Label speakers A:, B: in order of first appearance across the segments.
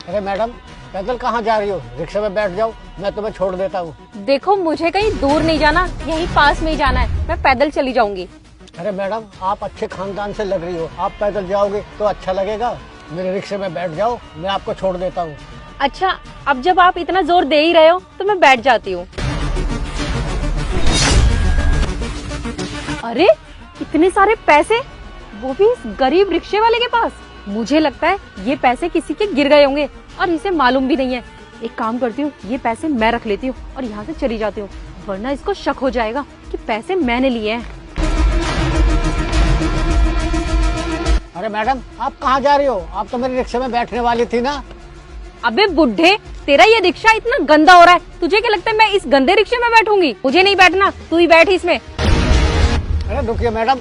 A: अरे मैडम, पैदल कहाँ जा रही हो? रिक्शा में बैठ जाओ, मैं तुम्हें छोड़ देता हूँ।
B: देखो मुझे कहीं दूर नहीं जाना, यहीं पास में ही जाना है, मैं पैदल चली जाऊंगी।
A: अरे मैडम, आप अच्छे खानदान से लग रही हो, आप पैदल जाओगे तो अच्छा लगेगा। मेरे रिक्शे में बैठ जाओ, मैं आपको छोड़ देता हूँ।
B: अच्छा, अब जब आप इतना जोर दे ही रहे हो तो मैं बैठ जाती हूँ। अरे इतने सारे पैसे, वो भी इस गरीब रिक्शे वाले के पास। मुझे लगता है ये पैसे किसी के गिर गए होंगे और इसे मालूम भी नहीं है। एक काम करती हूँ, ये पैसे मैं रख लेती हूँ और यहाँ से चली जाती हूँ, वरना इसको शक हो जाएगा कि पैसे मैंने लिए हैं।
A: अरे मैडम, आप कहाँ जा रही हो? आप तो मेरे रिक्शे में बैठने वाली थी ना।
B: अबे बुड्ढे, तेरा ये रिक्शा इतना गंदा हो रहा है, तुझे क्या लगता है मैं इस गंदे रिक्शे में बैठूंगी? मुझे नहीं बैठना, तू ही बैठ इसमें।
A: अरे रुकिए मैडम,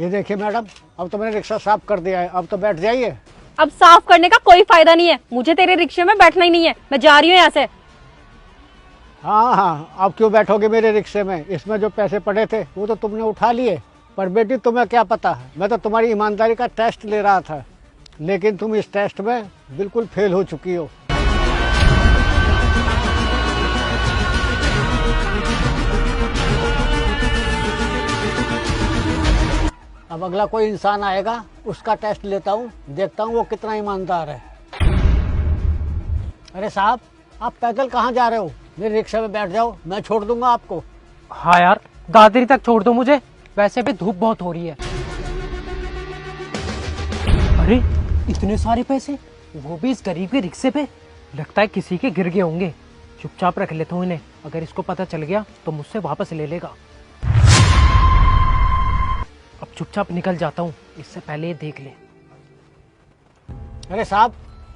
A: ये देखिए मैडम, अब तो मैंने रिक्शा साफ कर दिया है, अब तो बैठ जाइए।
B: अब साफ करने का कोई फायदा नहीं है, मुझे तेरे रिक्शे में बैठना ही नहीं है, मैं जा रही हूँ यहाँ से।
A: हाँ हाँ, आप क्यों बैठोगे मेरे रिक्शे में? इसमें जो पैसे पड़े थे वो तो तुमने उठा लिए। पर बेटी, तुम्हें क्या पता है, मैं तो तुम्हारी ईमानदारी का टेस्ट ले रहा था, लेकिन तुम इस टेस्ट में बिल्कुल फेल हो चुकी हो। अब अगला कोई इंसान आएगा, उसका टेस्ट लेता हूँ, देखता हूँ वो कितना ईमानदार है। अरे साहब, आप पैदल कहाँ जा रहे हो? मेरे रिक्शा में बैठ जाओ, मैं छोड़ दूंगा आपको।
C: हाँ यार, दादरी तक छोड़ दो मुझे, वैसे भी धूप बहुत हो रही है। अरे इतने सारे पैसे, वो भी इस गरीब के रिक्शे पे। लगता है किसी के गिर गए होंगे। चुपचाप रख लेता हूँ इन्हें, अगर इसको पता चल गया तो मुझसे वापस ले लेगा। अब चुपचाप निकल जाता हूँ, इससे पहले ये देख ले।
A: अरे साहब,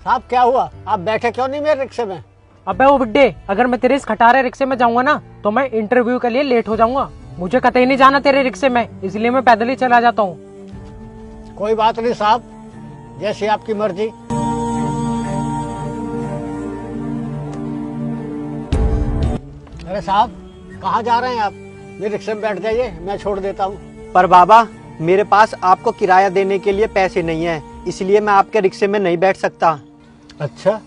A: क्या हुआ? आप बैठे क्यों नहीं मेरे रिक्शे में?
C: अबे वो बुड्ढे, अगर मैं तेरे इस खटारे रिक्शे में जाऊंगा ना तो मैं इंटरव्यू के लिए लेट हो जाऊंगा। मुझे कतई नहीं जाना तेरे रिक्शे में, इसलिए मैं पैदल ही चला जाता हूँ।
A: कोई बात नहीं साहब, जैसी आपकी मर्जी। अरे साहब, कहाँ जा रहे हैं आप? मेरे रिक्शे में बैठ जाइए, मैं छोड़ देता हूँ।
D: पर बाबा, मेरे पास आपको किराया देने के लिए पैसे नहीं है, इसलिए मैं आपके रिक्शे में नहीं बैठ सकता।
A: अच्छा,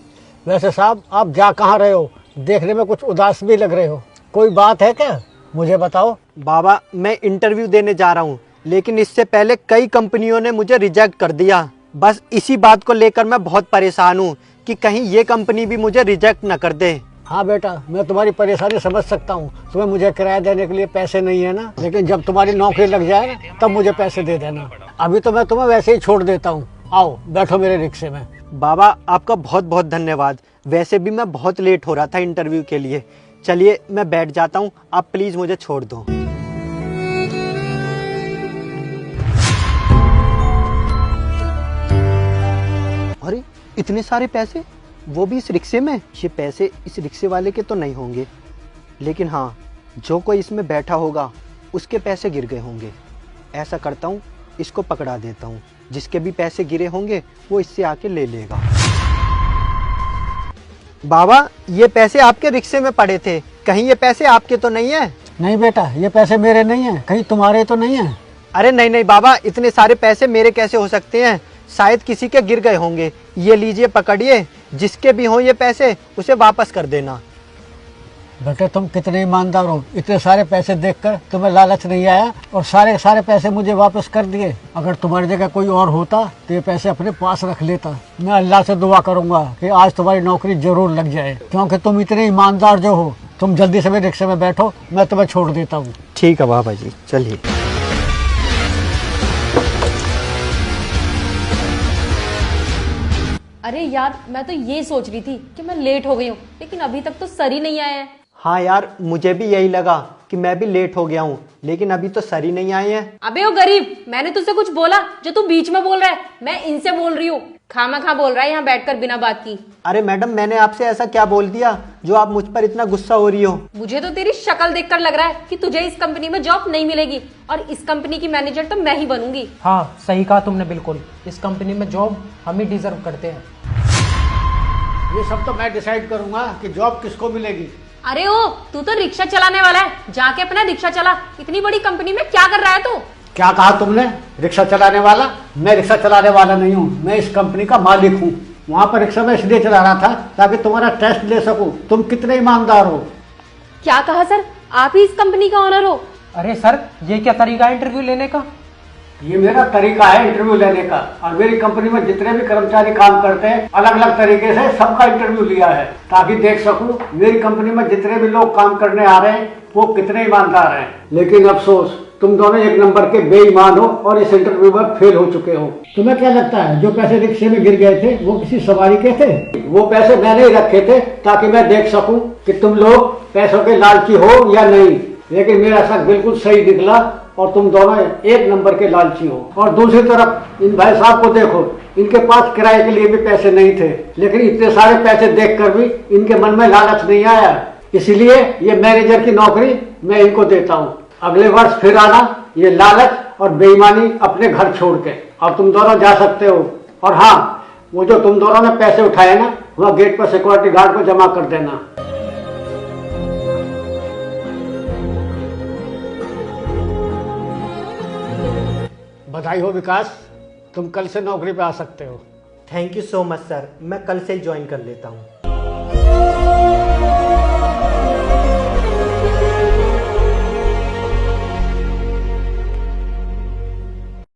A: वैसे साहब आप जा कहाँ रहे हो? देखने में कुछ उदास भी लग रहे हो, कोई बात है क्या? मुझे बताओ।
D: बाबा, मैं इंटरव्यू देने जा रहा हूँ, लेकिन इससे पहले कई कंपनियों ने मुझे रिजेक्ट कर दिया। बस इसी बात को लेकर मैं बहुत परेशान हूँ कि कहीं ये कंपनी भी मुझे रिजेक्ट न कर दे।
A: हाँ बेटा, मैं तुम्हारी परेशानी समझ सकता हूँ। तुम्हें मुझे किराया देने के लिए पैसे नहीं है ना, लेकिन जब तुम्हारी नौकरी लग जाए ना, तब मुझे पैसे दे देना। अभी तो मैं तुम्हें वैसे ही छोड़ देता हूँ। आओ बैठो मेरे रिक्शे में।
D: बाबा, आपका बहुत बहुत धन्यवाद। वैसे भी मैं बहुत लेट हो रहा था इंटरव्यू के लिए। चलिए मैं बैठ जाता हूँ, आप प्लीज मुझे छोड़ दो। अरे इतने सारे पैसे, वो भी इस रिक्शे में। ये पैसे इस रिक्शे वाले के तो नहीं होंगे, लेकिन हाँ, जो कोई इसमें बैठा होगा उसके पैसे गिर गए होंगे। ऐसा करता हूँ, इसको पकड़ा देता हूँ, जिसके भी पैसे गिरे होंगे वो इससे आके ले लेगा। बाबा, ये पैसे आपके रिक्शे में पड़े थे, कहीं ये पैसे आपके तो नहीं है?
A: नहीं बेटा, ये पैसे मेरे नहीं है, कहीं तुम्हारे तो नहीं है?
D: अरे नहीं नहीं बाबा, इतने सारे पैसे मेरे कैसे हो सकते हैं? शायद किसी के गिर गए होंगे। ये लीजिए, पकड़िए, जिसके भी हो ये पैसे उसे वापस कर देना।
A: बेटे तुम कितने ईमानदार हो, इतने सारे पैसे देखकर तुम्हें लालच नहीं आया और सारे पैसे मुझे वापस कर दिए। अगर तुम्हारी जगह कोई और होता तो ये पैसे अपने पास रख लेता। मैं अल्लाह से दुआ करूंगा कि आज तुम्हारी नौकरी जरूर लग जाए, क्योंकि तुम इतने ईमानदार जो हो। तुम जल्दी से मेरे रिक्शे में बैठो, मैं तुम्हें छोड़ देता हूँ।
D: ठीक है बाबा जी, चलिए।
B: अरे यार, मैं तो ये सोच रही थी कि मैं लेट हो गई हूँ, लेकिन अभी तक तो सर ही नहीं आया है।
D: हाँ यार, मुझे भी यही लगा कि मैं भी लेट हो गया हूँ, लेकिन अभी तो सर ही नहीं आए हैं।
B: अबे ओ गरीब, मैंने तुझसे कुछ बोला जो तू बीच में बोल रहा है? मैं इनसे बोल रही हूँ, खामा बोल रहा है यहाँ बैठकर बिना बात की।
D: अरे मैडम, मैंने आपसे ऐसा क्या बोल दिया जो आप मुझ पर इतना गुस्सा हो रही हो?
B: मुझे तो तेरी शक्ल देखकर लग रहा है कि तुझे इस कंपनी में जॉब नहीं मिलेगी, और इस कंपनी की मैनेजर तो मैं ही बनूंगी।
C: हाँ सही कहा तुमने, बिल्कुल। इस कंपनी में जॉब हम ही डिजर्व करते हैं।
A: ये सब तो मैं डिसाइड करूंगा कि जॉब किसको मिलेगी।
B: अरे ओ, तू तो रिक्शा चलाने वाला है, जाके अपना रिक्शा चला। इतनी बड़ी कंपनी में क्या कर रहा है तू?
A: क्या कहा तुमने? रिक्शा चलाने वाला? मैं रिक्शा चलाने वाला नहीं हूँ, मैं इस कंपनी का मालिक हूँ। वहाँ पर रिक्शा मैं इसलिए चला रहा था ताकि तुम्हारा टेस्ट ले सकूँ। तुम कितने ईमानदार हो।
B: क्या कहा सर? आप ही इस कंपनी का ऑनर हो?
C: अरे सर, ये क्या तरीका है इंटरव्यू लेने का?
A: ये मेरा तरीका है इंटरव्यू लेने का, और मेरी कंपनी में जितने भी कर्मचारी काम करते हैं अलग अलग तरीके से सबका इंटरव्यू लिया है ताकि देख सकूं मेरी कंपनी में जितने भी लोग काम करने आ रहे हैं वो कितने ईमानदार हैं। लेकिन अफसोस, तुम दोनों एक नंबर के बेईमान हो और इस इंटरव्यू में फेल हो चुके हो। तुम्हें क्या लगता है जो पैसे रिक्शे में गिर गए थे वो किसी सवारी के थे? वो पैसे मैंने ही रखे थे ताकि मैं देख सकूं कि तुम लोग पैसों के लालची हो या नहीं। लेकिन मेरा शक बिल्कुल सही निकला और तुम दोनों एक नंबर के लालची हो। और दूसरी तरफ इन भाई साहब को देखो, इनके पास किराए के लिए भी पैसे नहीं थे, लेकिन इतने सारे पैसे देखकर भी इनके मन में लालच नहीं आया। इसीलिए ये मैनेजर की नौकरी मैं इनको देता हूँ। अगले वर्ष फिर आना ये लालच और बेईमानी अपने घर छोड़ के। अब तुम दोनों जा सकते हो। और हाँ, वो जो तुम दोनों ने पैसे उठाए ना, वह गेट पर सिक्योरिटी गार्ड को जमा कर देना। बधाई हो विकास, तुम कल से नौकरी पे आ सकते हो।
D: Thank you so much sir, मैं कल से ज्वाइन कर लेता हूँ।